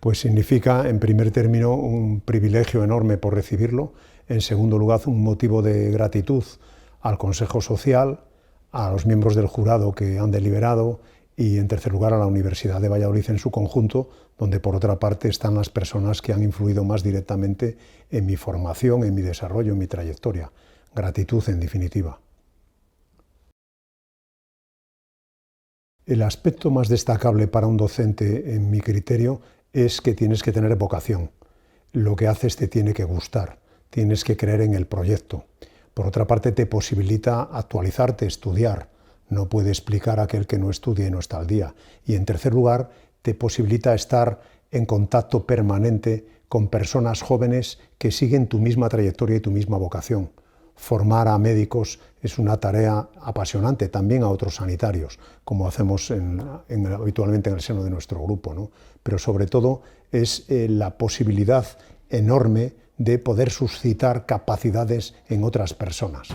Pues significa, en primer término, un privilegio enorme por recibirlo, en segundo lugar, un motivo de gratitud al Consejo Social, a los miembros del jurado que han deliberado y, en tercer lugar, a la Universidad de Valladolid en su conjunto, donde, por otra parte, están las personas que han influido más directamente en mi formación, en mi desarrollo, en mi trayectoria. Gratitud, en definitiva. El aspecto más destacable para un docente, en mi criterio, es que tienes que tener vocación. Lo que haces te tiene que gustar, tienes que creer en el proyecto. Por otra parte, te posibilita actualizarte, estudiar. No puede explicar a aquel que no estudia y no está al día. Y, en tercer lugar, te posibilita estar en contacto permanente con personas jóvenes que siguen tu misma trayectoria y tu misma vocación. Formar a médicos es una tarea apasionante, también a otros sanitarios, como hacemos habitualmente en el seno de nuestro grupo, ¿no? Pero sobre todo es la posibilidad enorme de poder suscitar capacidades en otras personas.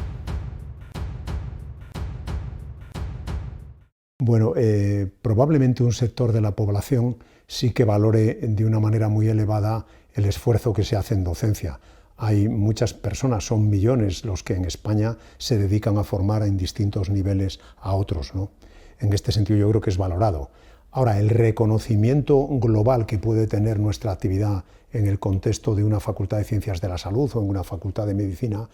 Bueno, probablemente un sector de la población sí que valore de una manera muy elevada el esfuerzo que se hace en docencia. Hay muchas personas, son millones los que en España se dedican a formar en distintos niveles a otros, ¿no? En este sentido yo creo que es valorado. Ahora, el reconocimiento global que puede tener nuestra actividad en el contexto de una facultad de Ciencias de la Salud o en una facultad de Medicina,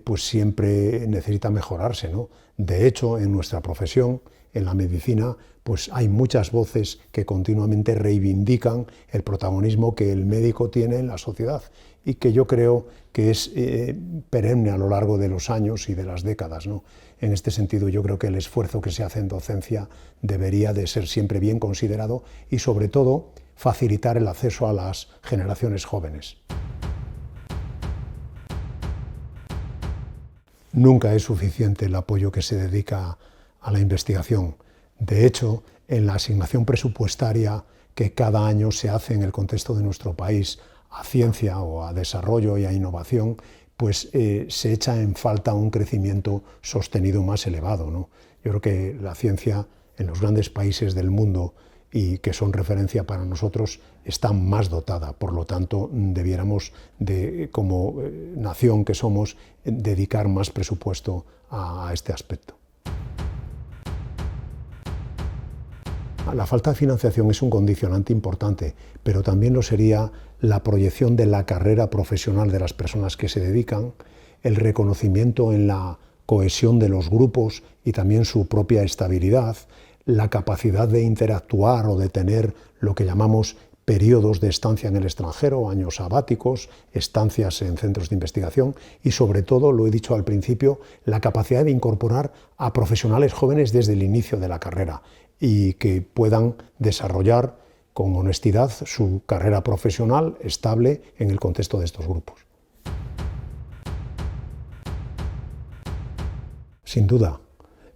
pues siempre necesita mejorarse, ¿no? De hecho, en nuestra profesión, en la medicina, pues hay muchas voces que continuamente reivindican el protagonismo que el médico tiene en la sociedad y que yo creo que es perenne a lo largo de los años y de las décadas, ¿no? En este sentido, yo creo que el esfuerzo que se hace en docencia debería de ser siempre bien considerado y, sobre todo, facilitar el acceso a las generaciones jóvenes. Nunca es suficiente el apoyo que se dedica a la investigación. De hecho, en la asignación presupuestaria que cada año se hace en el contexto de nuestro país a ciencia o a desarrollo y a innovación, pues se echa en falta un crecimiento sostenido más elevado, ¿no? Yo creo que la ciencia en los grandes países del mundo y que son referencia para nosotros está más dotada, por lo tanto debiéramos, como nación que somos, dedicar más presupuesto a este aspecto. La falta de financiación es un condicionante importante, pero también lo sería la proyección de la carrera profesional de las personas que se dedican, el reconocimiento en la cohesión de los grupos y también su propia estabilidad, la capacidad de interactuar o de tener lo que llamamos periodos de estancia en el extranjero, años sabáticos, estancias en centros de investigación y, sobre todo, lo he dicho al principio, la capacidad de incorporar a profesionales jóvenes desde el inicio de la carrera y que puedan desarrollar con honestidad su carrera profesional estable en el contexto de estos grupos. Sin duda,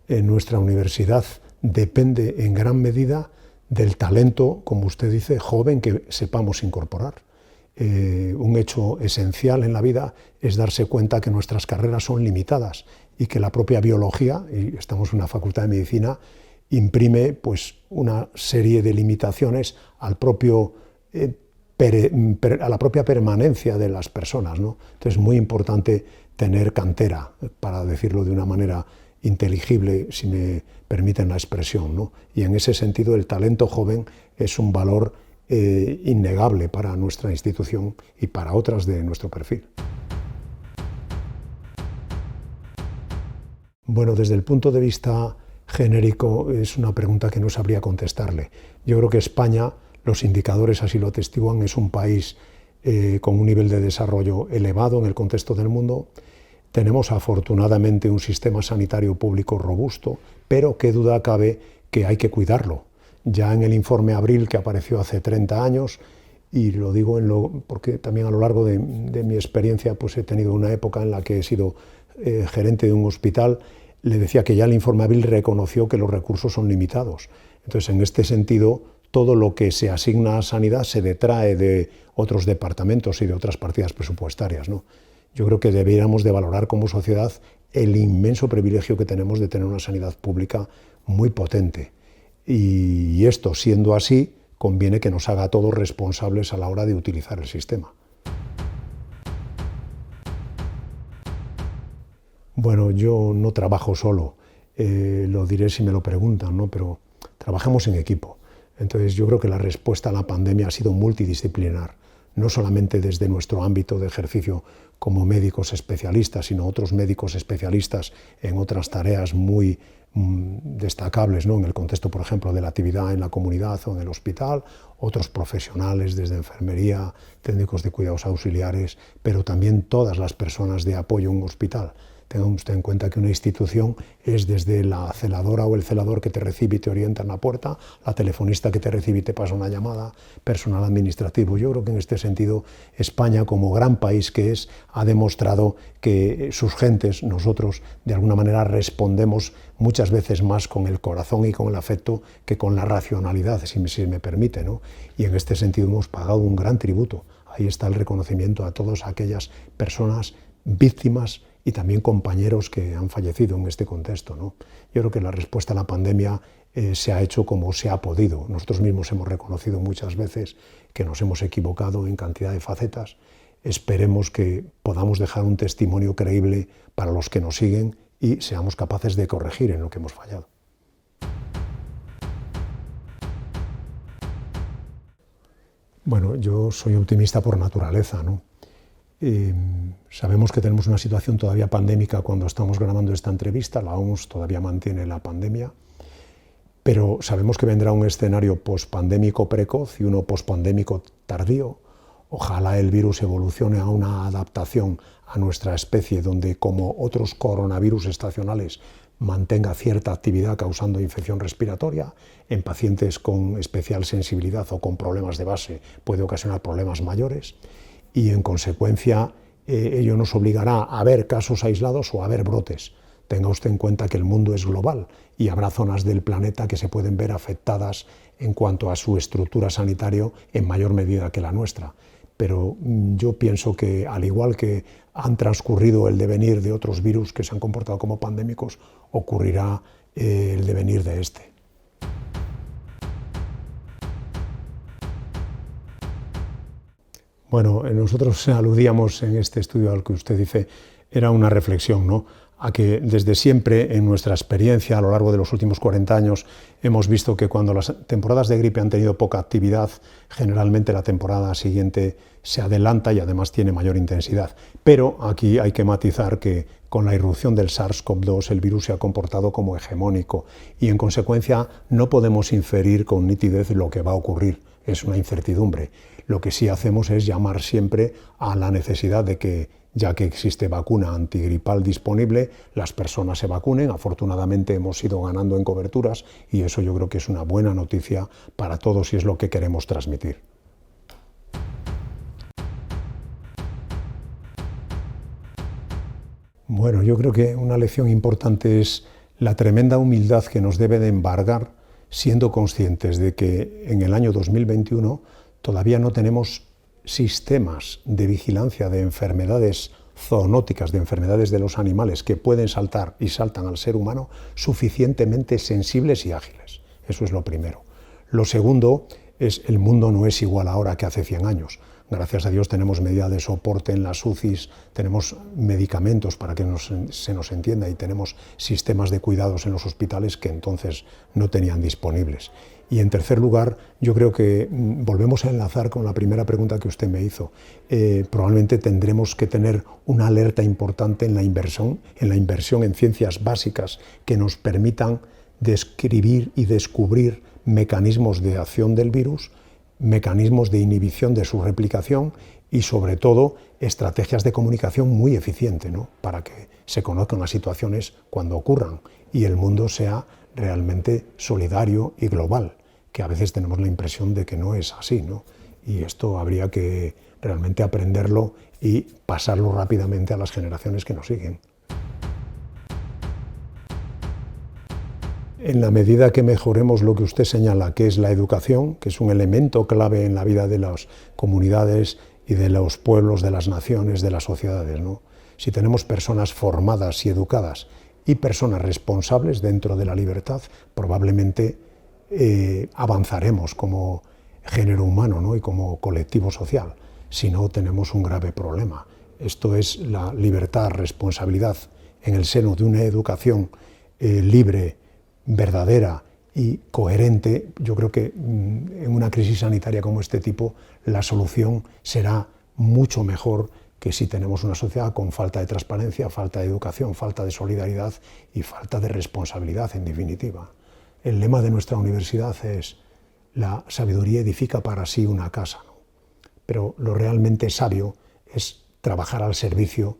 en nuestra universidad depende en gran medida del talento, como usted dice, joven que sepamos incorporar. Un hecho esencial en la vida es darse cuenta que nuestras carreras son limitadas y que la propia biología, y estamos en una facultad de medicina, imprime pues, una serie de limitaciones a la propia permanencia de las personas, ¿no? Entonces es muy importante tener cantera, para decirlo de una manera inteligible, si me permiten la expresión, ¿no? Y en ese sentido el talento joven es un valor innegable para nuestra institución y para otras de nuestro perfil. Bueno, desde el punto de vista genérico es una pregunta que no sabría contestarle. Yo creo que España, los indicadores así lo atestiguan, es un país con un nivel de desarrollo elevado en el contexto del mundo. Tenemos afortunadamente un sistema sanitario público robusto, pero qué duda cabe que hay que cuidarlo. Ya en el informe Abril, que apareció hace 30 años, y lo digo porque también a lo largo de mi experiencia pues he tenido una época en la que he sido gerente de un hospital, le decía que ya el informe Abril reconoció que los recursos son limitados. Entonces, en este sentido, todo lo que se asigna a sanidad se detrae de otros departamentos y de otras partidas presupuestarias, ¿no? Yo creo que deberíamos de valorar como sociedad el inmenso privilegio que tenemos de tener una sanidad pública muy potente. Y esto siendo así, conviene que nos haga a todos responsables a la hora de utilizar el sistema. Bueno, yo no trabajo solo, lo diré si me lo preguntan, ¿no? Pero trabajamos en equipo. Entonces yo creo que la respuesta a la pandemia ha sido multidisciplinar, no solamente desde nuestro ámbito de ejercicio como médicos especialistas, sino otros médicos especialistas en otras tareas muy destacables, ¿no? En el contexto, por ejemplo, de la actividad en la comunidad o en el hospital, otros profesionales desde enfermería, técnicos de cuidados auxiliares, pero también todas las personas de apoyo en un hospital. Tenga usted en cuenta que una institución es desde la celadora o el celador que te recibe y te orienta en la puerta, la telefonista que te recibe y te pasa una llamada, personal administrativo. Yo creo que en este sentido España, como gran país que es, ha demostrado que sus gentes, nosotros, de alguna manera respondemos muchas veces más con el corazón y con el afecto que con la racionalidad, si me permite, ¿no? Y en este sentido hemos pagado un gran tributo. Ahí está el reconocimiento a todas aquellas personas víctimas y también compañeros que han fallecido en este contexto, ¿no? Yo creo que la respuesta a la pandemia se ha hecho como se ha podido. Nosotros mismos hemos reconocido muchas veces que nos hemos equivocado en cantidad de facetas. Esperemos que podamos dejar un testimonio creíble para los que nos siguen y seamos capaces de corregir en lo que hemos fallado. Bueno, yo soy optimista por naturaleza, ¿no? Sabemos que tenemos una situación todavía pandémica cuando estamos grabando esta entrevista, la OMS todavía mantiene la pandemia, pero sabemos que vendrá un escenario pospandémico precoz y uno pospandémico tardío. Ojalá el virus evolucione a una adaptación a nuestra especie, donde, como otros coronavirus estacionales, mantenga cierta actividad causando infección respiratoria. En pacientes con especial sensibilidad o con problemas de base puede ocasionar problemas mayores. Y en consecuencia ello nos obligará a ver casos aislados o a ver brotes. Tenga usted en cuenta que el mundo es global y habrá zonas del planeta que se pueden ver afectadas en cuanto a su estructura sanitaria en mayor medida que la nuestra. Pero yo pienso que, al igual que han transcurrido el devenir de otros virus que se han comportado como pandémicos, ocurrirá el devenir de este. Bueno, nosotros aludíamos en este estudio al que usted dice, era una reflexión, ¿no?, a que desde siempre en nuestra experiencia a lo largo de los últimos 40 años hemos visto que cuando las temporadas de gripe han tenido poca actividad, generalmente la temporada siguiente se adelanta y además tiene mayor intensidad. Pero aquí hay que matizar que con la irrupción del SARS-CoV-2 el virus se ha comportado como hegemónico y en consecuencia no podemos inferir con nitidez lo que va a ocurrir, es una incertidumbre. Lo que sí hacemos es llamar siempre a la necesidad de que, ya que existe vacuna antigripal disponible, las personas se vacunen. Afortunadamente hemos ido ganando en coberturas y eso yo creo que es una buena noticia para todos y es lo que queremos transmitir. Bueno, yo creo que una lección importante es la tremenda humildad que nos debe de embargar, siendo conscientes de que en el año 2021 todavía no tenemos sistemas de vigilancia de enfermedades zoonóticas, de enfermedades de los animales que pueden saltar y saltan al ser humano, suficientemente sensibles y ágiles. Eso es lo primero. Lo segundo es el mundo no es igual ahora que hace 100 años. Gracias a Dios tenemos medidas de soporte en las UCIs, tenemos medicamentos para que se nos entienda y tenemos sistemas de cuidados en los hospitales que entonces no tenían disponibles. Y en tercer lugar, yo creo que volvemos a enlazar con la primera pregunta que usted me hizo. Probablemente tendremos que tener una alerta importante en la inversión en ciencias básicas que nos permitan describir y descubrir mecanismos de acción del virus, mecanismos de inhibición de su replicación y, sobre todo, estrategias de comunicación muy eficientes, ¿no?, para que se conozcan las situaciones cuando ocurran y el mundo sea realmente solidario y global, que a veces tenemos la impresión de que no es así, ¿no? Y esto habría que realmente aprenderlo y pasarlo rápidamente a las generaciones que nos siguen. En la medida que mejoremos lo que usted señala, que es la educación, que es un elemento clave en la vida de las comunidades y de los pueblos, de las naciones, de las sociedades, ¿no? Si tenemos personas formadas y educadas y personas responsables dentro de la libertad, probablemente avanzaremos como género humano, ¿no? Y como colectivo social. Si no, tenemos un grave problema. Esto es la libertad, responsabilidad en el seno de una educación libre, verdadera y coherente. Yo creo que en una crisis sanitaria como este tipo la solución será mucho mejor que si tenemos una sociedad con falta de transparencia, falta de educación, falta de solidaridad y falta de responsabilidad, en definitiva. El lema de nuestra universidad es: la sabiduría edifica para sí una casa, ¿no? Pero lo realmente sabio es trabajar al servicio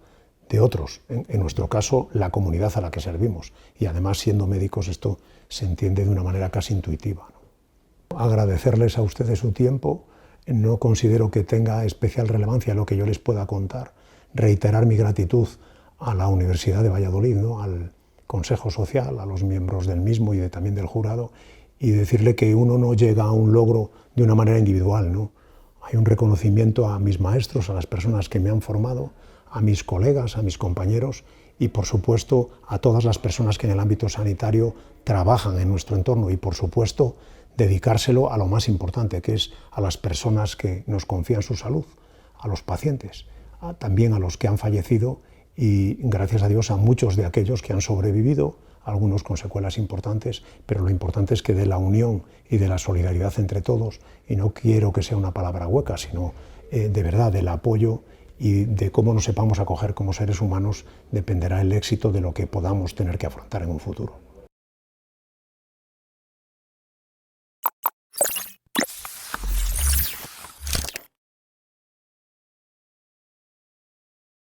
de otros, en nuestro caso la comunidad a la que servimos, y además siendo médicos esto se entiende de una manera casi intuitiva, ¿no? Agradecerles a ustedes su tiempo, no considero que tenga especial relevancia lo que yo les pueda contar, reiterar mi gratitud a la Universidad de Valladolid, ¿no? Al Consejo Social, a los miembros del mismo y también del jurado, y decirle que uno no llega a un logro de una manera individual, ¿no? Hay un reconocimiento a mis maestros, a las personas que me han formado, a mis colegas, a mis compañeros y, por supuesto, a todas las personas que en el ámbito sanitario trabajan en nuestro entorno y, por supuesto, dedicárselo a lo más importante, que es a las personas que nos confían su salud, a los pacientes, también a los que han fallecido y, gracias a Dios, a muchos de aquellos que han sobrevivido, algunos con secuelas importantes, pero lo importante es que de la unión y de la solidaridad entre todos, y no quiero que sea una palabra hueca, sino de verdad del apoyo y de cómo nos sepamos acoger como seres humanos, dependerá el éxito de lo que podamos tener que afrontar en un futuro.